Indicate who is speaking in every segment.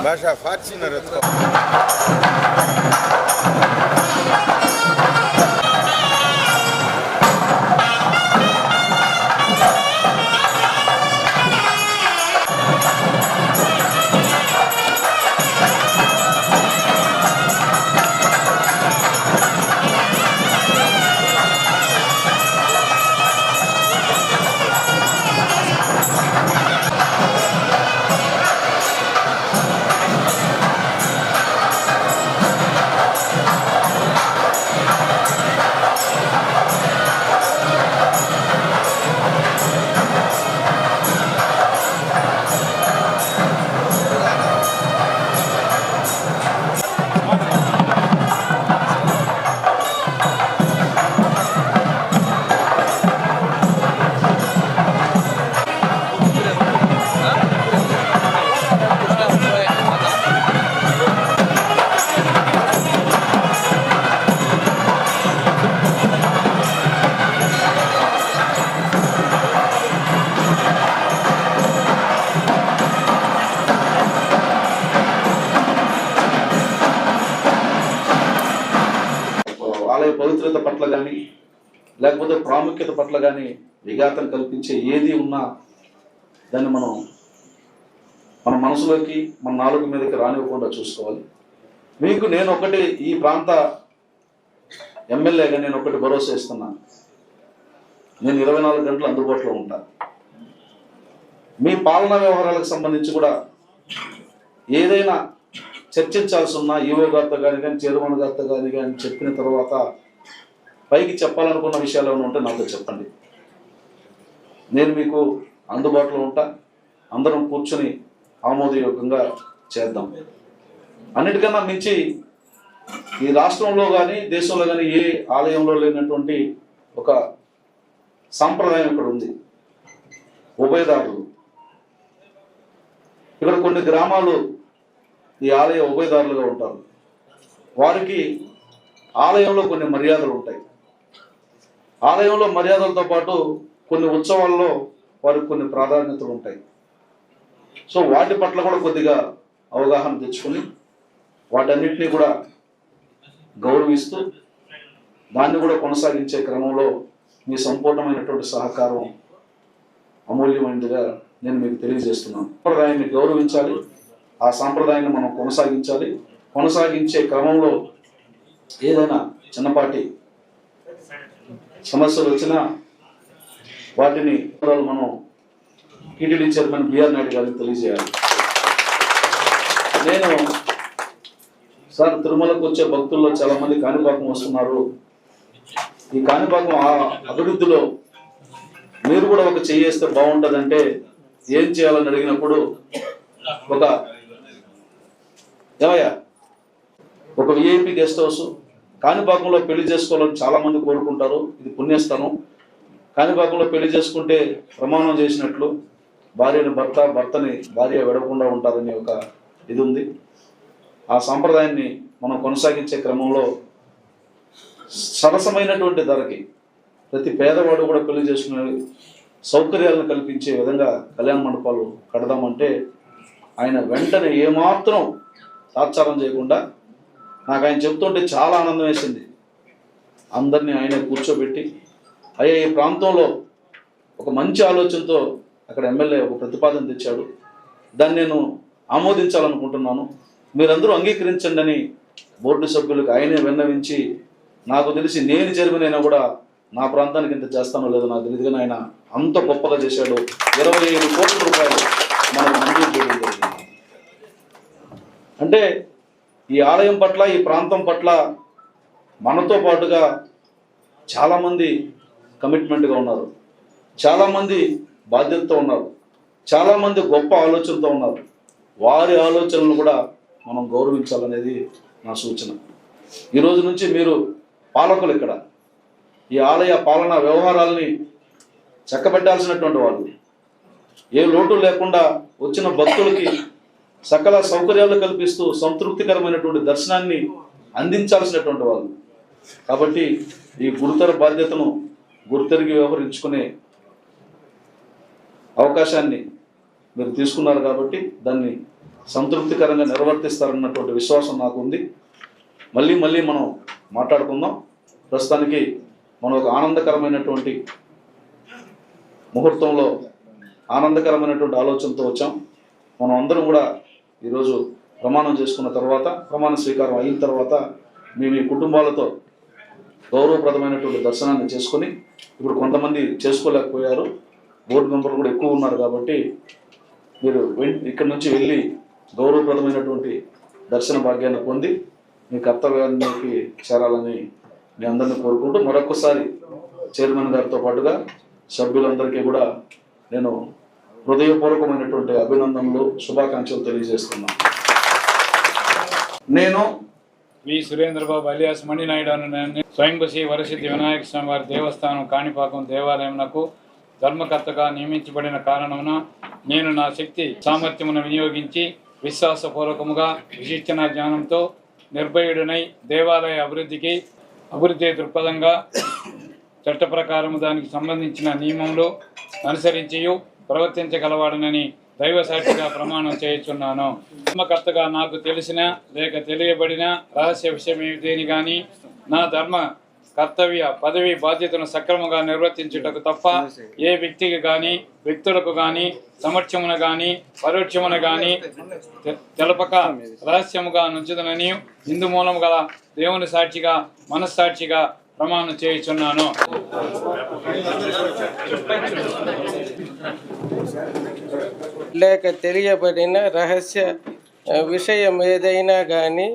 Speaker 1: Başa Fatih'in arası.
Speaker 2: ఆలయ పవిత్రత పట్ల కానీ లేకపోతే ప్రాముఖ్యత పట్ల కానీ విఘాతం కల్పించే ఏది ఉన్నా దాన్ని మన మనసులోకి మన నాలుగు మీదకి రానివ్వకుండా చూసుకోవాలి. మీకు నేను ఒకటి ఈ ప్రాంత ఎమ్మెల్యేగా నేను ఒకటి భరోసా ఇస్తున్నాను. నేను 24 గంటలు అందుబాటులో ఉంటాను. మీ పాలనా వ్యవహారాలకు సంబంధించి కూడా ఏదైనా చర్చించాల్సి ఉన్నా ఈవో గారితో కానీ చైర్మన్ గారితో కానీ చెప్పిన తర్వాత పైకి చెప్పాలనుకున్న విషయాలు ఏమైనా ఉంటే నాతో చెప్పండి. నేను మీకు అందుబాటులో ఉంటా. అందరం కూర్చొని ఆమోదయోగ్యంగా చేద్దాం. అన్నిటికన్నా మించి ఈ రాష్ట్రంలో కానీ దేశంలో కానీ ఏ ఆలయంలో లేనటువంటి ఒక సాంప్రదాయం ఇక్కడ ఉంది. ఉభయదారులు. ఇక్కడ కొన్ని గ్రామాలు ఈ ఆలయ ఉభయదారులుగా ఉంటారు. వారికి ఆలయంలో కొన్ని మర్యాదలు ఉంటాయి. ఆలయంలో మర్యాదలతో పాటు కొన్ని ఉత్సవాల్లో వారికి కొన్ని ప్రాధాన్యతలు ఉంటాయి. సో వాటి పట్ల కూడా కొద్దిగా అవగాహన తెచ్చుకొని వాటన్నిటినీ కూడా గౌరవిస్తూ దాన్ని కూడా కొనసాగించే క్రమంలో మీ సంపూర్ణమైనటువంటి సహకారం అమూల్యమైనదిగా నేను మీకు తెలియజేస్తున్నాను. సాంప్రదాయాన్ని గౌరవించాలి. ఆ సాంప్రదాయాన్ని మనం కొనసాగించాలి. కొనసాగించే క్రమంలో ఏదైనా చిన్నపాటి సమస్యలు వచ్చినా వాటిని మనం టీటీడీ చైర్మన్ బిఆర్ నాయుడు గారికి తెలియజేయాలి. నేను సార్ తిరుమలకు వచ్చే భక్తుల్లో చాలా మంది కాణిపాకం వస్తున్నారు. ఈ కాణిపాకం అభివృద్ధిలో మీరు కూడా ఒక చేయేస్తే బాగుంటుందంటే ఏం చేయాలని అడిగినప్పుడు ఒక విఐపి గెస్ట్ హౌస్ కాణిపాకంలో పెళ్లి చేసుకోవాలని చాలా మంది కోరుకుంటారు. ఇది పుణ్యస్థానం. కాణిపాకంలో పెళ్లి చేసుకుంటే ప్రమాణం చేసినట్లు భార్యని భర్తని భార్య విడవకుండా ఉంటారనే ఒక ఇది ఉంది. ఆ సాంప్రదాయాన్ని మనం కొనసాగించే క్రమంలో సరసమైనటువంటి ధరకి ప్రతి పేదవాడు కూడా పెళ్లి చేసుకునే సౌకర్యాలను కల్పించే విధంగా కళ్యాణ మండపాలు కడదామంటే ఆయన వెంటనే ఏమాత్రం తాత్సారం చేయకుండా నాకు ఆయన చెప్తుంటే చాలా ఆనందం వేసింది. అందరినీ ఆయన కూర్చోబెట్టి అయ్యా ఈ ప్రాంతంలో ఒక మంచి ఆలోచనతో అక్కడ ఎమ్మెల్యే ఒక ప్రతిపాదన తెచ్చాడు, దాన్ని నేను ఆమోదించాలనుకుంటున్నాను, మీరందరూ అంగీకరించండి అని బోర్డు సభ్యులకు ఆయనే విన్నవించి నాకు తెలిసి నేను చైర్మన్ అయినా కూడా నా ప్రాంతానికి ఇంత చేస్తానో లేదో నాకు తెలియదు, కానీ ఆయన అంత గొప్పగా చేశాడు. 25 కోట్ల రూపాయలు మనకు మంజూరు చేయడం జరిగింది. అంటే ఈ ఆలయం పట్ల, ఈ ప్రాంతం పట్ల మనతో పాటుగా చాలామంది కమిట్మెంట్గా ఉన్నారు, చాలామంది బాధ్యతతో ఉన్నారు, చాలామంది గొప్ప ఆలోచనతో ఉన్నారు. వారి ఆలోచనలు కూడా మనం గౌరవించాలనేది నా సూచన. ఈరోజు నుంచి మీరు పాలకులు, ఇక్కడ ఈ ఆలయ పాలనా వ్యవహారాలని చక్కబెట్టాల్సినటువంటి వాళ్ళు, ఏ లోటు లేకుండా వచ్చిన భక్తులకి సకల సౌకర్యాలు కల్పిస్తూ సంతృప్తికరమైనటువంటి దర్శనాన్ని అందించాల్సినటువంటి వాళ్ళు. కాబట్టి ఈ గురుతర బాధ్యతను గుర్తెరిగి వ్యవహరించుకునే అవకాశాన్ని మీరు తీసుకున్నారు కాబట్టి దాన్ని సంతృప్తికరంగా నిర్వర్తిస్తారన్నటువంటి విశ్వాసం నాకు ఉంది. మళ్ళీ మనం మాట్లాడుకుందాం. ప్రస్తుతానికి మనం ఒక ఆనందకరమైనటువంటి ముహూర్తంలో ఆనందకరమైనటువంటి ఆలోచనతో వచ్చాం. మనం అందరం కూడా ఈరోజు ప్రమాణం చేసుకున్న తర్వాత, ప్రమాణ స్వీకారం అయిన తర్వాత మీ కుటుంబాలతో గౌరవప్రదమైనటువంటి దర్శనాన్ని చేసుకొని, ఇప్పుడు కొంతమంది చేసుకోలేకపోయారు, బోర్డు మెంబర్లు కూడా ఎక్కువ ఉన్నారు కాబట్టి మీరు ఇక్కడి నుంచి వెళ్ళి గౌరవప్రదమైనటువంటి దర్శన భాగ్యాన్ని పొంది మీ కర్తవ్యానికి చేరాలని మీ అందరినీ కోరుకుంటూ, మరొకసారి చైర్మన్ గారితో పాటుగా సభ్యులందరికీ కూడా నేను హృదయపూర్వకమైనటువంటి అభినందనలు, శుభాకాంక్షలు తెలియజేస్తున్నాను. నేను
Speaker 3: వి సురేంద్రబాబు అలియాస్ మణినాయుడు అనే స్వయంభూ శ్రీ వరసిద్ధి వినాయక స్వామి వారి దేవస్థానం కాణిపాకం దేవాలయంకు ధర్మకర్తగా నియమించబడిన కారణమున నేను నా శక్తి సామర్థ్యమును వినియోగించి విశ్వాసపూర్వకముగా విశిష్టన జ్ఞానంతో నిర్భయుడనై దేవాలయ అభివృద్ధి దృక్పథంగా చట్ట ప్రకారము దానికి సంబంధించిన నియమములు అనుసరించి ప్రవర్తించగలవాడనని దైవ సాక్షిగా ప్రమాణం చేయుచున్నాను. ధర్మకర్తగా నాకు తెలిసిన లేక తెలియబడిన రహస్య విషయం ఏమిటని కానీ నా ధర్మ కర్తవ్య పదవి బాధ్యతను సక్రమంగా నిర్వర్తించుటకు తప్ప ఏ వ్యక్తికి కానీ, వ్యక్తులకు కానీ, సమక్షమున కానీ, పరోక్షమున కానీ తెలపక రహస్యముగా నుంచుదనని ఇందు మూలము గల దేవుని సాక్షిగా, మనస్సాక్షిగా ప్రమాణం చేయుచున్నాను.
Speaker 4: లేక తెలియబడిన రహస్య విషయం ఏదైనా కానీ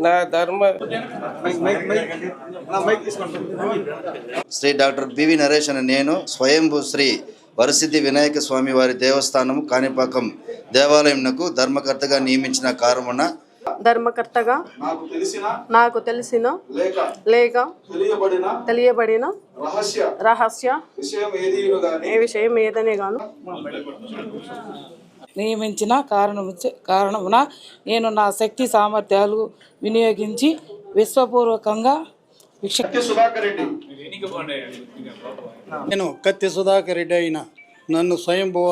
Speaker 4: నా ధర్మ
Speaker 5: శ్రీ డాక్టర్ పివి నరేష్ అనే నేను స్వయంభూ శ్రీ వరసిద్ధి వినాయక స్వామి వారి దేవస్థానం కాణిపాకం దేవాలయంకు ధర్మకర్తగా నియమించిన కారణమున
Speaker 6: ధర్మకర్తగా నాకు తెలిసిన లేక తెలియబడిన రహస్య విషయం ఏదనే గాను
Speaker 7: నియమించిన కారణమున నేను నా శక్తి సామర్థ్యాలు వినియోగించి విశ్వపూర్వకంగా
Speaker 8: నేను కత్తి సుధాకర్ రెడ్డి అయిన నన్ను స్వయంభువ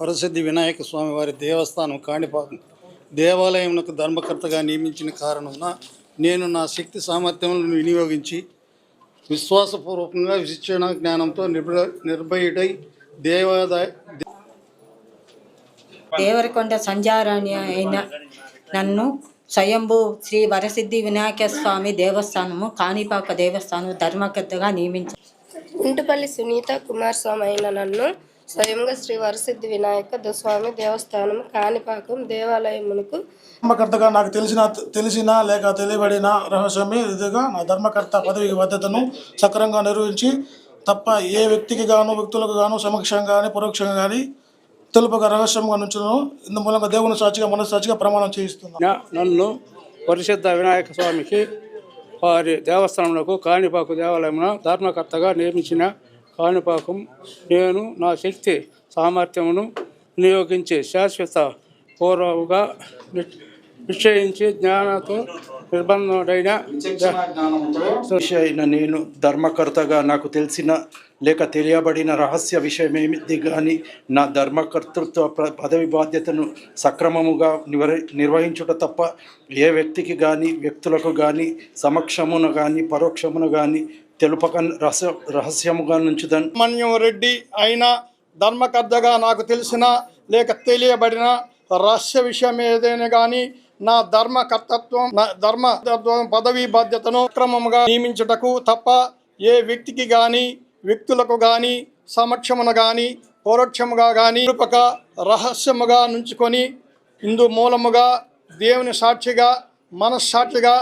Speaker 8: వరసిద్ధి వినాయక స్వామి వారి దేవస్థానం కాణిపాకం దేవాలయంకు ధర్మకర్తగా నియమించిన కారణమున నేను నా శక్తి సామర్థ్యములను వినియోగించి విశ్వాసపూర్వకంగా విశిక్షణ జ్ఞానంతో నిర్భయుడై
Speaker 9: దేవరకొండ సంచారాణి అయిన నన్ను స్వయంభూ శ్రీ వరసిద్ధి వినాయక స్వామి దేవస్థానము కాణిపాక దేవస్థానం ధర్మకర్తగా నియమించారు.
Speaker 10: ఇంటిపల్లి సునీత కుమారస్వామి అయిన నన్ను స్వయంగా శ్రీ వరసిద్ధి వినాయక స్వామి దేవస్థానం కాణిపాకం దేవాలయమునకు
Speaker 11: ధర్మకర్తగా నాకు తెలిసిన లేక తెలియబడిన రహస్యమే ఇదిగా నా ధర్మకర్త పదవి బాధ్యతను సక్రమంగా నిర్వహించి తప్ప ఏ వ్యక్తికి గాను, వ్యక్తులకు గాను సమక్షంగా కానీ పరోక్షంగా కానీ తెలుపక రహస్యంగా నుంచును ఇందు మూలంగా దేవుని సాక్షిగా, మనస్సాక్షిగా ప్రమాణం చేయిస్తున్నాను.
Speaker 8: నన్ను వరసిద్ధ వినాయక స్వామికి వారి దేవస్థానంలో కాణిపాక దేవాలయమున ధర్మకర్తగా నియమించిన కాణిపాకం నేను నా శక్తి సామర్థ్యమును వినియోగించి శాశ్వత పూర్వముగా నిశ్చయించి జ్ఞానంతో నిర్బంధుడైన
Speaker 12: నేను ధర్మకర్తగా నాకు తెలిసిన లేక తెలియబడిన రహస్య విషయమేమిది కానీ నా ధర్మకర్తృత్వ పదవి బాధ్యతను సక్రమముగా నిర్వహించుట తప్ప ఏ వ్యక్తికి కానీ, వ్యక్తులకు కానీ సమక్షమున కానీ పరోక్షమున కానీ తెలుపక రహస్యముగా నుంచుదన్.
Speaker 8: మన్యం రెడ్డి అయిన ధర్మకర్తగా నాకు తెలిసిన లేక తెలియబడిన రహస్య విషయం ఏదైనా కానీ నా ధర్మకర్తత్వం పదవీ బాధ్యతను క్రమముగా నియమించుటకు తప్ప ఏ వ్యక్తికి గాని వ్యక్తులకు గాని సమక్షమున గాని పరోక్షముగా గాని రూపక రహస్యముగా నుంచుకొని ఇందు మూలముగా దేవుని సాక్షిగా మనస్సాక్షిగా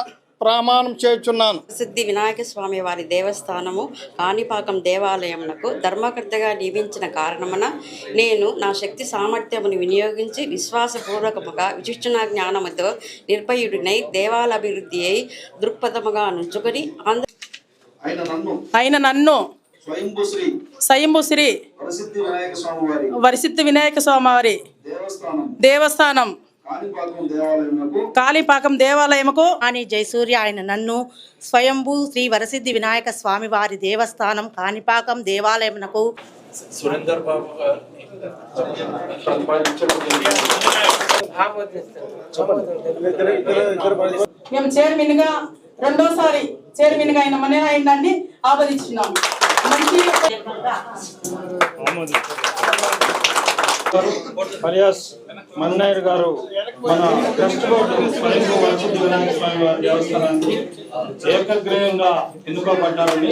Speaker 8: ప్రమాణం చేస్తున్నాను.
Speaker 13: సిద్ధి వినాయక స్వామి వారి దేవస్థానము కాణిపాకం దేవాలయమునకు ధర్మకర్తగా నియమించిన కారణమున నేను నా శక్తి సామర్థ్యమును వినియోగించి విశ్వాసపూర్వకముగా విచక్షణ జ్ఞానముతో నిర్భయుడినై దేవాలభివృద్ధి అయి దృక్పథముగా నుంచుకొని
Speaker 7: ఆయన నన్ను స్వయంభూ శ్రీ వరసిద్ధి వినాయక స్వామి వారి దేవస్థానం కాళీపాకం దేవాలయముకు
Speaker 9: అని జయసూర్య ఆయన నన్ను స్వయంభూ శ్రీ వరసిద్ధి వినాయక స్వామి వారి దేవస్థానం కాణిపాకం దేవాలయమునకు
Speaker 12: సురేందర్ బాబు
Speaker 7: మేము చైర్మన్గా రెండోసారి చైర్మన్గా ఆయన మన ఆయన్ని ఆమోదించున్నాం.
Speaker 3: అలియాస్ మన్నాయుడు గారు మన ట్రస్ట్ బోర్డు స్వయంభూ వరసిద్ధి వినాయక స్వామి వారి దేవస్థానానికి ఏకగ్రీవంగా ఎన్నుకోబడ్డారని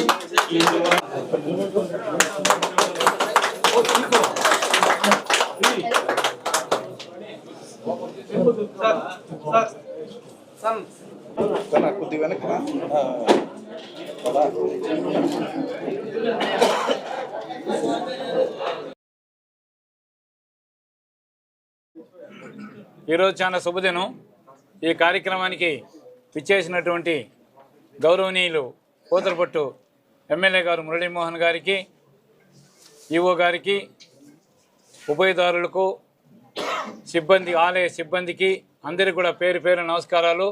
Speaker 2: కొద్ది వెనక
Speaker 3: ఈరోజు చాలా శుభదినం. ఈ కార్యక్రమానికి విచ్చేసినటువంటి గౌరవనీయులు పోతలపట్టు ఎమ్మెల్యే గారు మురళీమోహన్ గారికి, ఈఓ గారికి, ఉభయదారులకు, సిబ్బంది, ఆలయ సిబ్బందికి అందరికీ కూడా పేరు పేరు నమస్కారాలు.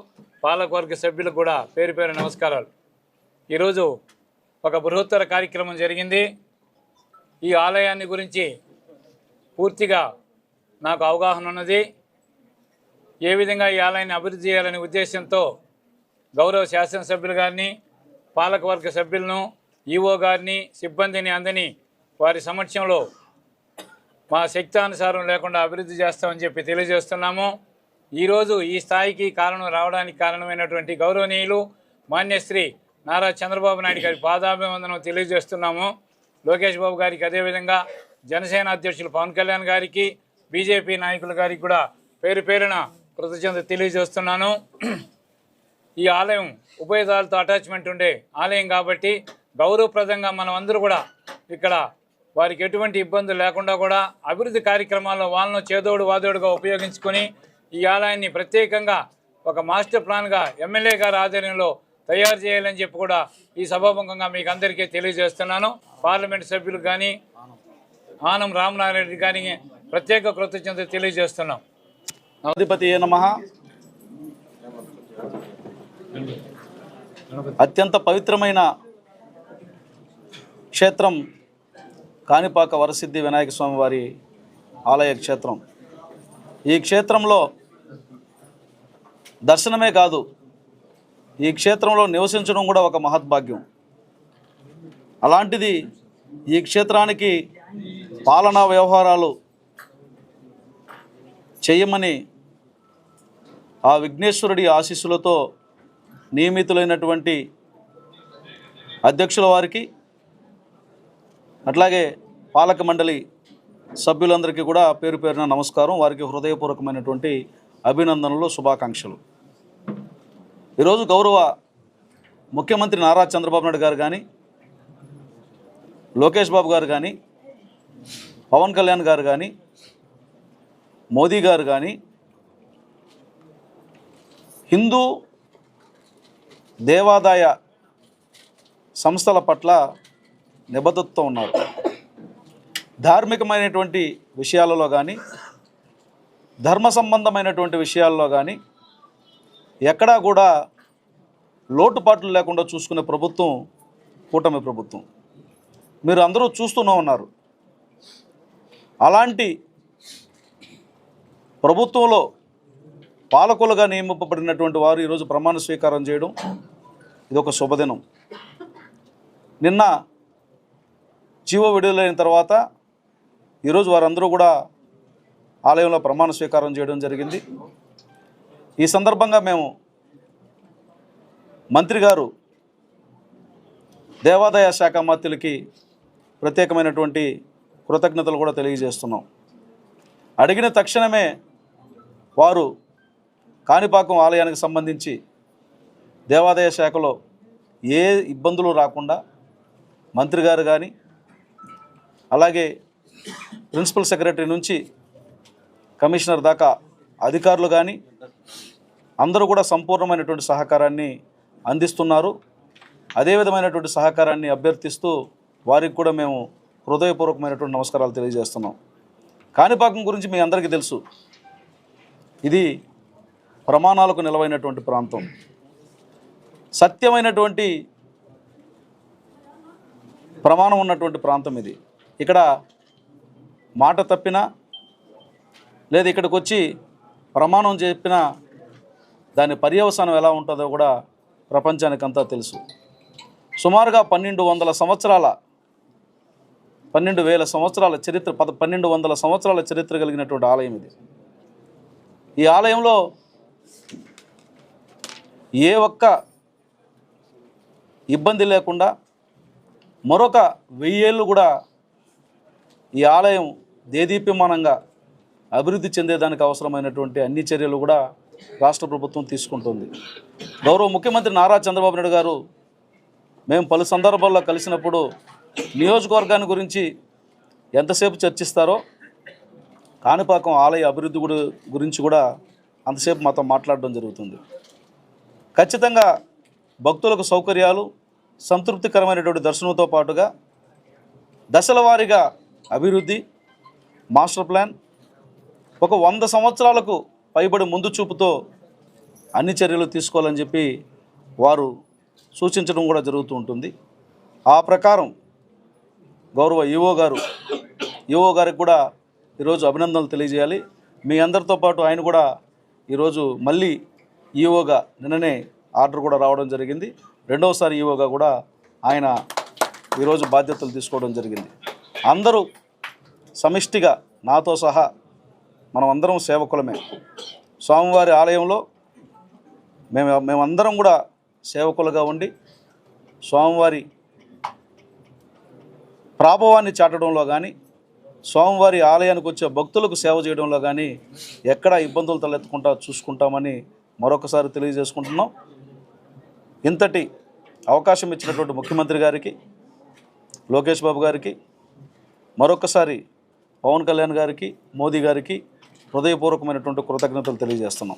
Speaker 3: పాలకవర్గ సభ్యులకు కూడా పేరు పేరు నమస్కారాలు. ఈరోజు ఒక బృహత్తర కార్యక్రమం జరిగింది. ఈ ఆలయాన్ని గురించి పూర్తిగా నాకు అవగాహన ఉన్నది. ఏ విధంగా ఈ ఆలయాన్ని అభివృద్ధి చేయాలనే ఉద్దేశంతో గౌరవ శాసనసభ్యులు గారిని, పాలకవర్గ సభ్యులను, ఈఓ గారిని, సిబ్బందిని అందరినీ వారి సమక్షంలో మా శక్తానుసారం లేకుండా అభివృద్ధి చేస్తామని చెప్పి తెలియజేస్తున్నాము. ఈరోజు ఈ స్థాయికి కారణం రావడానికి కారణమైనటువంటి గౌరవనీయులు మాన్యశ్రీ నారా చంద్రబాబు నాయుడు గారి పాదాభివందనం తెలియజేస్తున్నాము. లోకేష్ బాబు గారికి, అదేవిధంగా జనసేన అధ్యక్షులు పవన్ కళ్యాణ్ గారికి, బీజేపీ నాయకుల గారికి కూడా పేరు పేరున కృతజ్ఞత తెలియజేస్తున్నాను. ఈ ఆలయం ఉభయదారులతో అటాచ్మెంట్ ఉండే ఆలయం కాబట్టి గౌరవప్రదంగా మనం అందరూ కూడా ఇక్కడ వారికి ఎటువంటి ఇబ్బందులు లేకుండా కూడా అభివృద్ధి కార్యక్రమాల్లో వాళ్ళను చేదోడు వాదోడుగా ఉపయోగించుకొని ఈ ఆలయాన్ని ప్రత్యేకంగా ఒక మాస్టర్ ప్లాన్గా ఎమ్మెల్యే గారి ఆధ్వర్యంలో తయారు చేయాలని చెప్పి కూడా ఈ సభాముఖంగా మీకు అందరికీ తెలియజేస్తున్నాను. పార్లమెంట్ సభ్యులకు కానీ, ఆనం రామనారాయణ కానీ ప్రత్యేక కృతజ్ఞత తెలియజేస్తున్నాం.
Speaker 2: అధిపతి నమః. అత్యంత పవిత్రమైన క్షేత్రం కాణిపాక వరసిద్ధి వినాయక స్వామి వారి ఆలయ క్షేత్రం. ఈ క్షేత్రంలో దర్శనమే కాదు, ఈ క్షేత్రంలో నివసించడం కూడా ఒక మహద్భాగ్యం. అలాంటిది ఈ క్షేత్రానికి పాలనా వ్యవహారాలు చేయమని ఆ విఘ్నేశ్వరుడి ఆశీస్సులతో నియమితులైనటువంటి అధ్యక్షుల వారికి, అట్లాగే పాలక మండలి సభ్యులందరికీ కూడా పేరు పేరున నమస్కారం. వారికి హృదయపూర్వకమైనటువంటి అభినందనలు, శుభాకాంక్షలు. ఈరోజు గౌరవ ముఖ్యమంత్రి నారా చంద్రబాబు నాయుడు గారు కానీ, లోకేష్ బాబు గారు కానీ, పవన్ కళ్యాణ్ గారు కానీ, మోదీ గారు కానీ హిందూ దేవాదాయ సంస్థల పట్ల నిబద్ధతతో ఉన్నారు. ధార్మికమైనటువంటి విషయాలలో కానీ, ధర్మ సంబంధమైనటువంటి విషయాల్లో కానీ ఎక్కడా కూడా లోటుపాట్లు లేకుండా చూసుకునే ప్రభుత్వం కూటమి ప్రభుత్వం. మీరు అందరూ చూస్తూనే ఉన్నారు. అలాంటి ప్రభుత్వంలో పాలకులుగా నియమింపబడినటువంటి వారు ఈరోజు ప్రమాణ స్వీకారం చేయడం ఇది ఒక శుభదినం. నిన్న జీవో విడుదలైన తర్వాత ఈరోజు వారందరూ కూడా ఆలయంలో ప్రమాణ స్వీకారం చేయడం జరిగింది. ఈ సందర్భంగా మేము మంత్రి గారు దేవాదాయ శాఖ మంత్రులకి ప్రత్యేకమైనటువంటి కృతజ్ఞతలు కూడా తెలియజేస్తున్నాం. అడిగిన తక్షణమే వారు కాణిపాకం ఆలయానికి సంబంధించి దేవాదాయ శాఖలో ఏ ఇబ్బందులు రాకుండా మంత్రి గారు కానీ అలాగే ప్రిన్సిపల్ సెక్రటరీ నుంచి కమిషనర్ దాకా అధికారులు కానీ అందరూ కూడా సంపూర్ణమైనటువంటి సహకారాన్ని అందిస్తున్నారు. అదే విధమైనటువంటి సహకారాన్ని అభ్యర్థిస్తూ వారికి కూడా మేము హృదయపూర్వకమైనటువంటి నమస్కారాలు తెలియజేస్తున్నాం. కాణిపాకం గురించి మీ అందరికీ తెలుసు, ఇది ప్రమాణాలకు నిలవైనటువంటి ప్రాంతం, సత్యమైనటువంటి ప్రమాణం ఉన్నటువంటి ప్రాంతం ఇది. ఇక్కడ మాట తప్పినా లేదా ఇక్కడికి వచ్చి ప్రమాణం చెప్పినా దాని పర్యవసానం ఎలా ఉంటుందో కూడా ప్రపంచానికంతా తెలుసు. సుమారుగా 1200 సంవత్సరాల చరిత్ర 1200 సంవత్సరాల చరిత్ర కలిగినటువంటి ఆలయం ఇది. ఈ ఆలయంలో ఏ ఒక్క ఇబ్బంది లేకుండా మరొక 1000 ఏళ్ళు కూడా ఈ ఆలయం దేదీప్యమానంగా అభివృద్ధి చెందేదానికి అవసరమైనటువంటి అన్ని చర్యలు కూడా రాష్ట్ర ప్రభుత్వం తీసుకుంటుంది. గౌరవ ముఖ్యమంత్రి నారా చంద్రబాబు నాయుడు గారు మేము పలు సందర్భాల్లో కలిసినప్పుడు నియోజకవర్గాన్ని గురించి ఎంతసేపు చర్చిస్తారో కాణిపాకం ఆలయ అభివృద్ధి గురించి కూడా అంతసేపు మాతో మాట్లాడడం జరుగుతుంది. ఖచ్చితంగా భక్తులకు సౌకర్యాలు, సంతృప్తికరమైనటువంటి దర్శనంతో పాటుగా దశల వారీగా అభివృద్ధి, మాస్టర్ ప్లాన్, ఒక 100 సంవత్సరాలకు పైబడి ముందు చూపుతో అన్ని చర్యలు తీసుకోవాలని చెప్పి వారు సూచించడం కూడా జరుగుతూ ఉంటుంది. ఆ ప్రకారం గౌరవ ఈవో గారికి కూడా ఈరోజు అభినందనలు తెలియజేయాలి. మీ అందరితో పాటు ఆయన కూడా ఈరోజు మళ్ళీ ఈవోగా నిన్ననే ఆర్డర్ కూడా రావడం జరిగింది. రెండవసారి ఈవోగా కూడా ఆయన ఈరోజు బాధ్యతలు తీసుకోవడం జరిగింది. అందరూ సమిష్టిగా నాతో సహా మనమందరం సేవకులమే. స్వామివారి ఆలయంలో మేమందరం కూడా సేవకులుగా ఉండి స్వామివారి ప్రాభవాన్ని చాటడంలో కానీ, స్వామివారి ఆలయానికి వచ్చే భక్తులకు సేవ చేయడంలో కానీ ఎక్కడా ఇబ్బందులు తలెత్తకుండా చూసుకుంటామని మరొకసారి తెలియజేసుకుంటున్నాం. ఇంతటి అవకాశం ఇచ్చినటువంటి ముఖ్యమంత్రి గారికి, లోకేష్ బాబు గారికి, మరొకసారి పవన్ కళ్యాణ్ గారికి, మోదీ గారికి హృదయపూర్వకమైనటువంటి కృతజ్ఞతలు తెలియజేస్తున్నాం.